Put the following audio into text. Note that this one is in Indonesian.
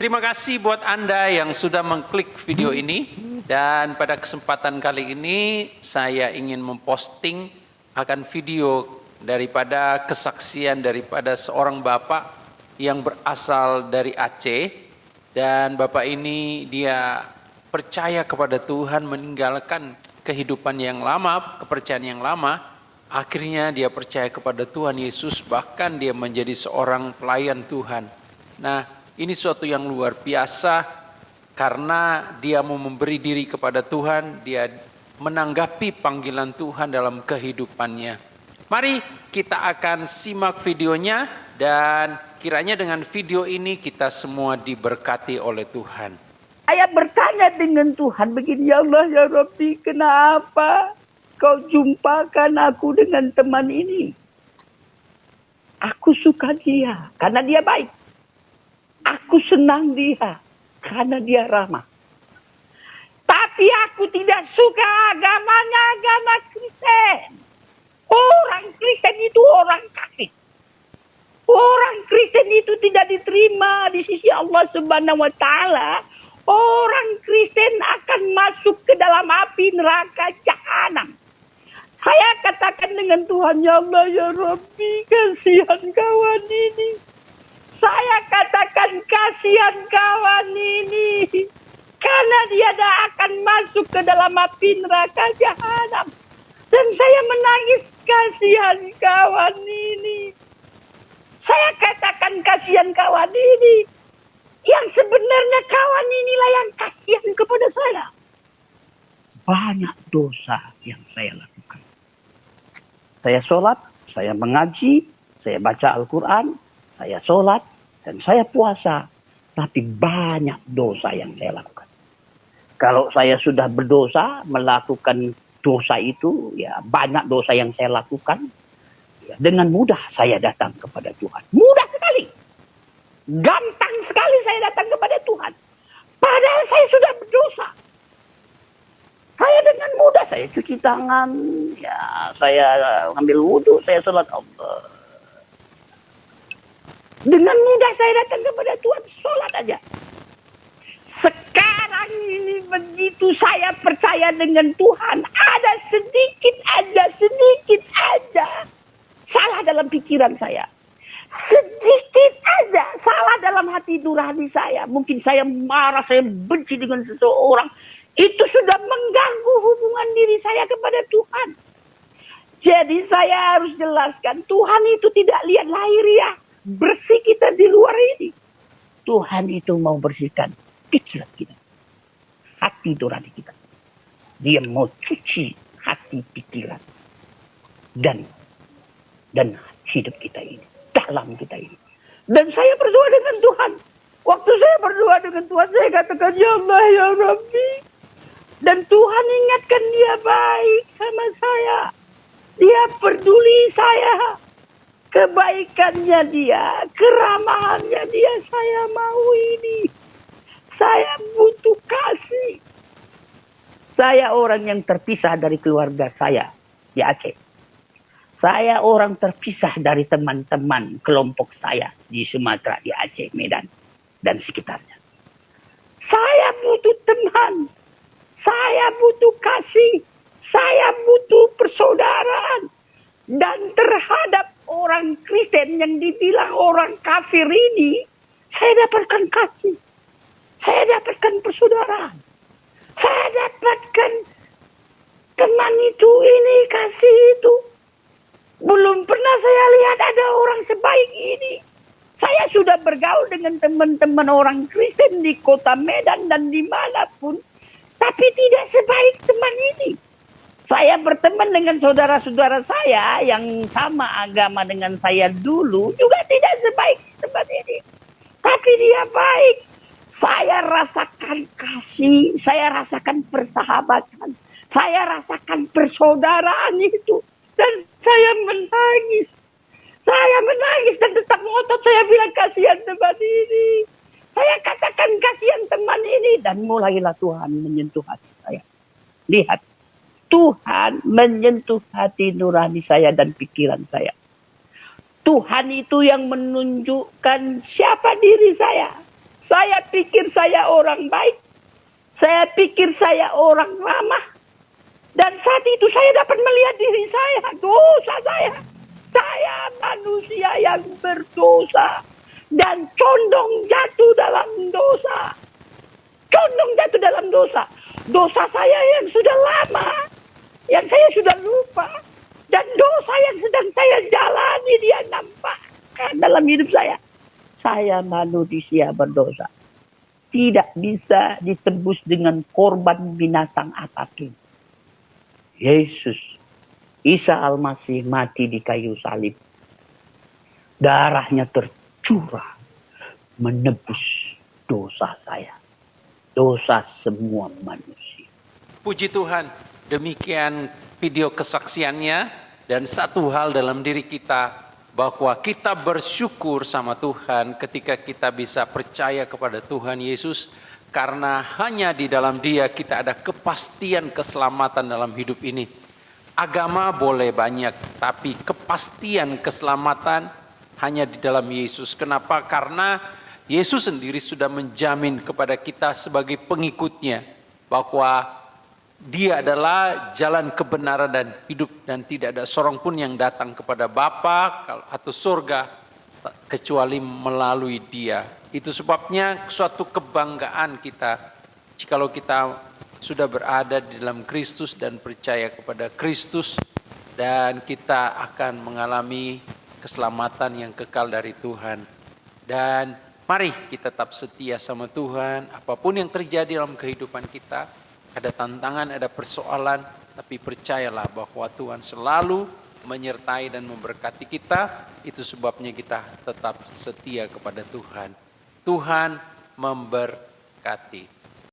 Terima kasih buat Anda yang sudah mengklik video ini. Dan pada kesempatan kali ini saya ingin memposting akan video daripada kesaksian daripada seorang bapak yang berasal dari Aceh. Dan bapak ini dia percaya kepada Tuhan, meninggalkan kehidupan yang lama, kepercayaan yang lama. Akhirnya dia percaya kepada Tuhan Yesus, bahkan dia menjadi seorang pelayan Tuhan. Nah, ini suatu yang luar biasa karena dia mau memberi diri kepada Tuhan, dia menanggapi panggilan Tuhan dalam kehidupannya. Mari kita akan simak videonya dan kiranya dengan video ini kita semua diberkati oleh Tuhan. Saya bertanya dengan Tuhan begini, ya Allah ya Rabbi, kenapa kau jumpakan aku dengan teman ini? Aku suka dia karena dia baik. Aku senang dia karena dia ramah. Tapi aku tidak suka agamanya, agama Kristen. Orang Kristen itu orang kafir. Orang Kristen itu tidak diterima di sisi Allah Subhanahu wa taala. Orang Kristen akan masuk ke dalam api neraka jahanam. Saya katakan dengan Tuhan, ya Allah ya Rabbi, kasihan kawan ini. Saya katakan kasihan kawan ini. Karena dia akan masuk ke dalam api neraka jahanam. Dan saya menangis, kasihan kawan ini. Saya katakan kasihan kawan ini. Yang sebenarnya kawan inilah yang kasihan kepada saya. Banyak dosa yang saya lakukan. Saya sholat, saya mengaji, saya baca Al-Quran, saya sholat, dan saya puasa. Tapi banyak dosa yang saya lakukan. Kalau saya sudah berdosa, melakukan dosa itu, ya banyak dosa yang saya lakukan. Ya, dengan mudah saya datang kepada Tuhan. Mudah sekali. Gampang sekali saya datang kepada Tuhan. Padahal saya sudah berdosa. Saya dengan mudah, saya cuci tangan, ya saya ambil wudhu, saya sholat Allah. Dengan mudah saya datang kepada Tuhan, sholat aja. Sekarang ini begitu saya percaya dengan Tuhan, ada sedikit aja salah dalam pikiran saya. Sedikit aja salah dalam hati nurani saya. Mungkin saya marah, saya benci dengan seseorang. Itu sudah mengganggu hubungan diri saya kepada Tuhan. Jadi saya harus jelaskan, Tuhan itu tidak lihat lahiriah bersih kita di luar ini. Tuhan itu mau bersihkan pikiran kita, hati nurani kita. Dia mau cuci hati pikiran dan hidup kita ini, dalam kita ini. Dan saya berdoa dengan Tuhan. Waktu saya berdoa dengan Tuhan, saya katakan, ya Allah ya Rabbi. Dan Tuhan ingatkan dia baik sama saya. Dia peduli saya. Kebaikannya dia, keramahannya dia, saya mau ini. Saya butuh kasih. Saya orang yang terpisah dari keluarga saya di Aceh. Saya orang terpisah dari teman-teman kelompok saya di Sumatera, di Aceh, Medan, dan sekitarnya. Saya butuh teman. Saya butuh kasih. Saya butuh persaudaraan. Dan terhadap orang Kristen yang dibilang orang kafir ini, saya dapatkan kasih. Saya dapatkan persaudaraan. Saya dapatkan teman itu, ini, kasih itu. Belum pernah saya lihat ada orang sebaik ini. Saya sudah bergaul dengan teman-teman orang Kristen di kota Medan dan dimanapun. Tapi tidak sebaik teman ini. Saya berteman dengan saudara-saudara saya yang sama agama dengan saya dulu. Juga tidak sebaik teman ini. Tapi dia baik. Saya rasakan kasih. Saya rasakan persahabatan. Saya rasakan persaudaraan itu. Dan saya menangis. Saya menangis dan tetap ngotot. Saya bilang kasihan teman ini. Saya katakan kasihan teman ini. Dan mulailah Tuhan menyentuh hati saya. Lihat. Tuhan menyentuh hati nurani saya dan pikiran saya. Tuhan itu yang menunjukkan siapa diri saya. Saya pikir saya orang baik. Saya pikir saya orang ramah. Dan saat itu saya dapat melihat diri saya, dosa saya. Saya manusia yang berdosa. Dan condong jatuh dalam dosa. Condong jatuh dalam dosa. Dosa saya yang sudah lama. Yang saya sudah lupa. Dan dosa yang sedang saya jalani dia nampakkan dalam hidup saya. Saya manusia berdosa. Tidak bisa ditebus dengan korban binatang apapun. Yesus, Isa Al-Masih mati di kayu salib. Darahnya tercurah menebus dosa saya. Dosa semua manusia. Puji Tuhan, demikian video kesaksiannya. Dan satu hal dalam diri kita, bahwa kita bersyukur sama Tuhan ketika kita bisa percaya kepada Tuhan Yesus. Karena hanya di dalam Dia kita ada kepastian keselamatan dalam hidup ini. Agama boleh banyak, tapi kepastian keselamatan hanya di dalam Yesus. Kenapa? Karena Yesus sendiri sudah menjamin kepada kita sebagai pengikutnya bahwa Dia adalah jalan kebenaran dan hidup, dan tidak ada seorang pun yang datang kepada Bapa atau surga kecuali melalui Dia. Itu sebabnya suatu kebanggaan kita jikalau kita sudah berada di dalam Kristus dan percaya kepada Kristus, dan kita akan mengalami keselamatan yang kekal dari Tuhan. Dan mari kita tetap setia sama Tuhan, apapun yang terjadi dalam kehidupan kita, ada tantangan, ada persoalan, tapi percayalah bahwa Tuhan selalu menyertai dan memberkati kita. Itu sebabnya kita tetap setia kepada Tuhan. Tuhan memberkati.